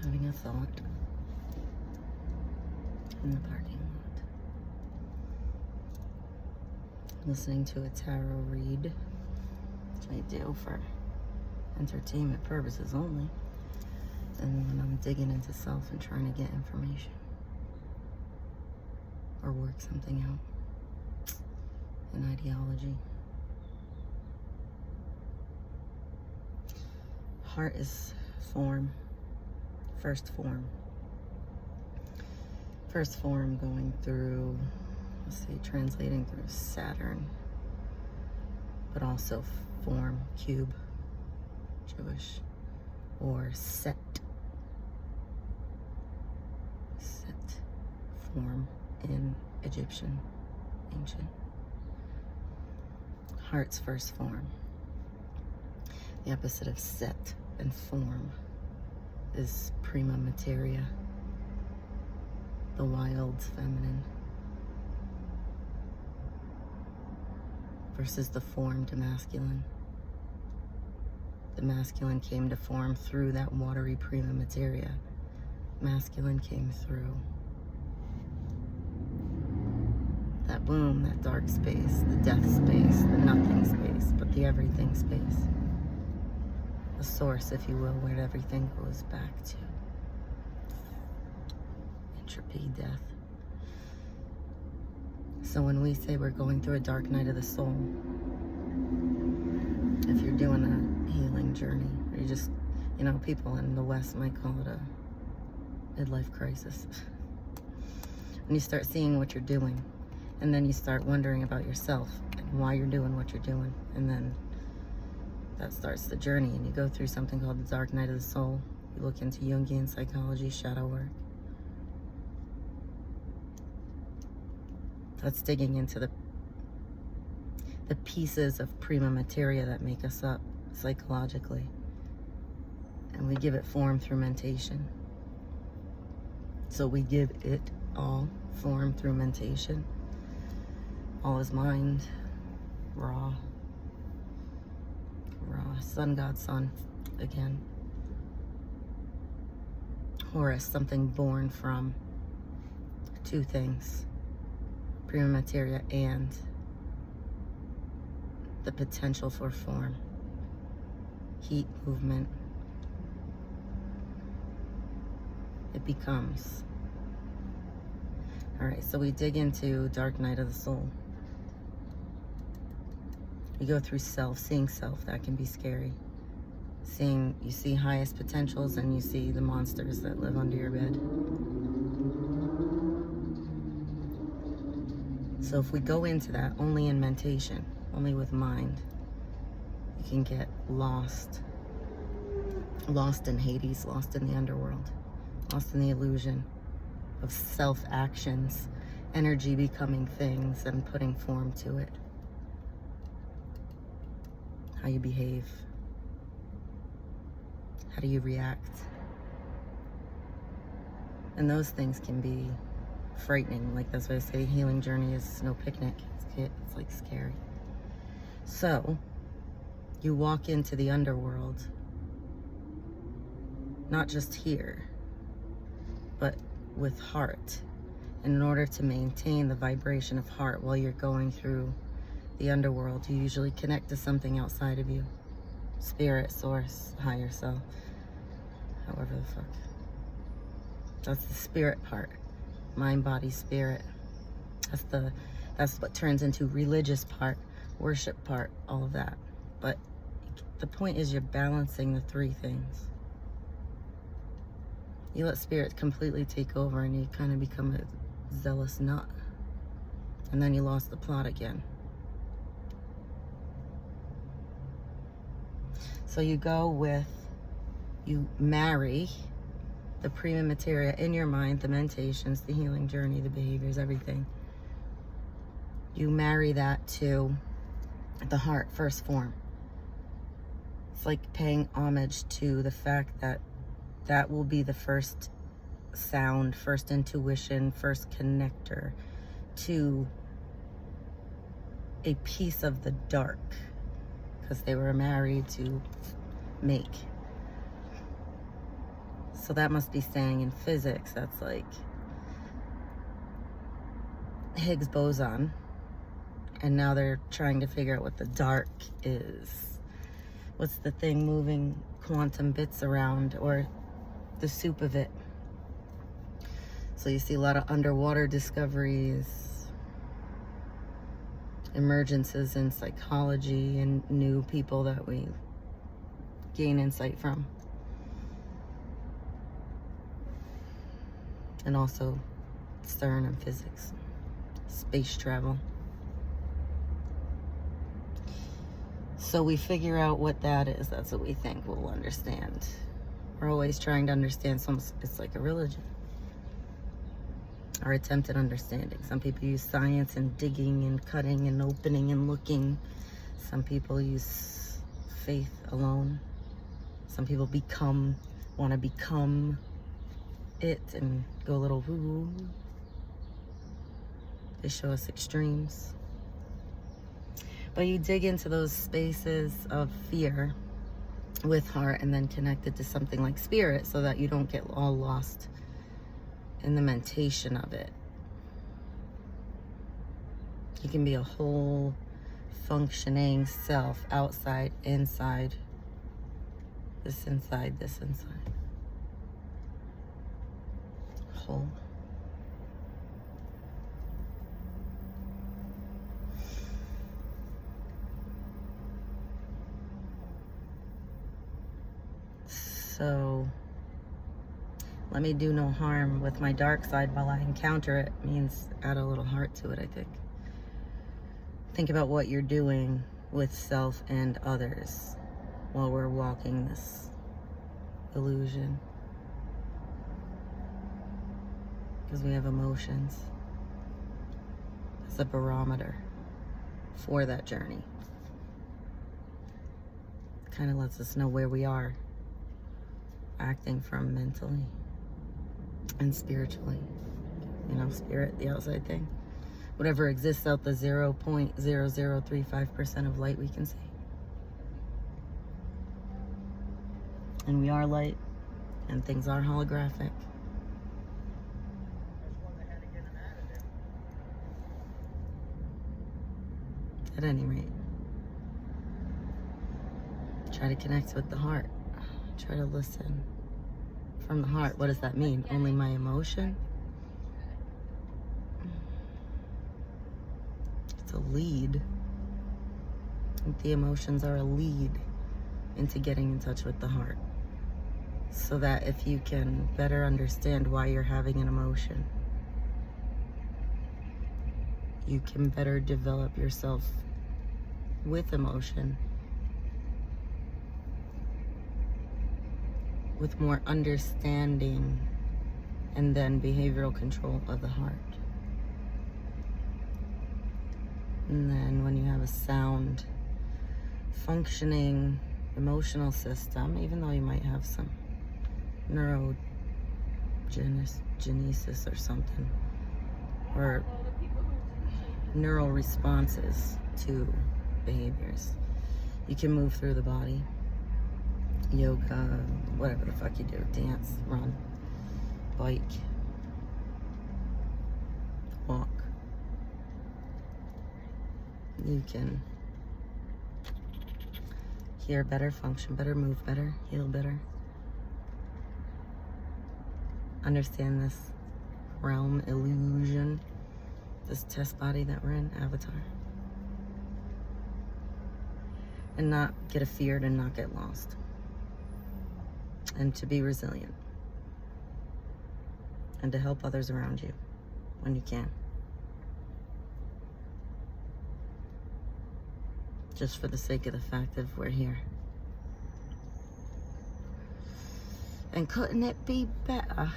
having a thought in the parking lot. Listening to a tarot read, which I do for entertainment purposes only. And when I'm digging into self and trying to get information or work something out, an ideology. Heart is form, first form. First form going through, let's say, translating through Saturn, but also form, cube, Jewish, or set form in Egyptian, ancient. Heart's first form. The opposite of set and form is prima materia, the wild feminine, versus the formed masculine. The masculine came to form through that watery prima materia. Masculine came through that womb, that dark space, the death space, the nothing space, but the everything space. The source, if you will, where everything goes back to. Entropy, death. So when we say we're going through a dark night of the soul, if you're doing a healing journey, or you just, people in the West might call it a midlife crisis. When you start seeing what you're doing, and then you start wondering about yourself and why you're doing what you're doing, and then that starts the journey, and you go through something called the dark night of the soul. You look into Jungian psychology, shadow work. That's digging into the pieces of prima materia that make us up psychologically, and we give it form through mentation. So we give it all form through mentation. All is mind, raw, sun god sun, again. Horus, something born from two things, prima materia and the potential for form, heat, movement. It becomes. All right, so we dig into dark night of the soul. We go through self, seeing self. That can be scary. You see highest potentials, and you see the monsters that live under your bed. So if we go into that only in mentation, only with mind, you can get lost in Hades, lost in the underworld, lost in the illusion of self-actions, energy becoming things and putting form to it. How you behave. How do you react? And those things can be frightening. Like, that's why I say healing journey is no picnic. It's like scary. So you walk into the underworld, not just here, but with heart. And in order to maintain the vibration of heart while you're going through the underworld, you usually connect to something outside of you. Spirit, source, higher self, however the fuck. That's the spirit part. Mind, body, spirit. That's what turns into religious part, worship part, all of that. But the point is, you're balancing the three things. You let spirit completely take over, and you kind of become a zealous nut. And then you lost the plot again. So you marry the prima materia in your mind, the meditations, the healing journey, the behaviors, everything. You marry that to the heart, first form. It's like paying homage to the fact that that will be the first sound, first intuition, first connector to a piece of the dark, because they were married to make. So that must be staying in physics. That's like Higgs boson. And now they're trying to figure out what the dark is. What's the thing moving quantum bits around, or the soup of it. So you see a lot of underwater discoveries, emergences in psychology, and new people that we gain insight from. And also CERN and physics, space travel. So we figure out what that is. That's what we think we'll understand. We're always trying to understand it's like a religion. Our attempted understanding. Some people use science and digging and cutting and opening and looking. Some people use faith alone. Some people want to become it and go a little woo-woo. They show us extremes. But you dig into those spaces of fear with heart and then connect it to something like spirit so that you don't get all lost in the mentation of it. You can be a whole functioning self, outside, inside, this inside, this inside. Whole. So let me do no harm with my dark side while I encounter it means add a little heart to it, I think. Think about what you're doing with self and others while we're walking this illusion. Because we have emotions as a barometer for that journey. It kind of lets us know where we are acting from mentally and spiritually. You know, spirit, the outside thing. Whatever exists out the 0.0035% of light we can see. And we are light, and things are holographic. At any rate, try to connect with the heart. Try to listen from the heart. What does that mean? Only my emotion? It's a lead. I think the emotions are a lead into getting in touch with the heart. So that if you can better understand why you're having an emotion, you can better develop yourself with emotion, with more understanding, and then behavioral control of the heart. And then when you have a sound, functioning emotional system, even though you might have some neurogenesis or something, or neural responses to behaviors, you can move through the body. Yoga, whatever the fuck you do, dance, run, bike, walk. You can hear better, function better, move better, heal better. Understand this realm illusion, this test body that we're in, avatar. And not get afeared and not get lost. And to be resilient. And to help others around you when you can. Just for the sake of the fact that we're here. And couldn't it be better?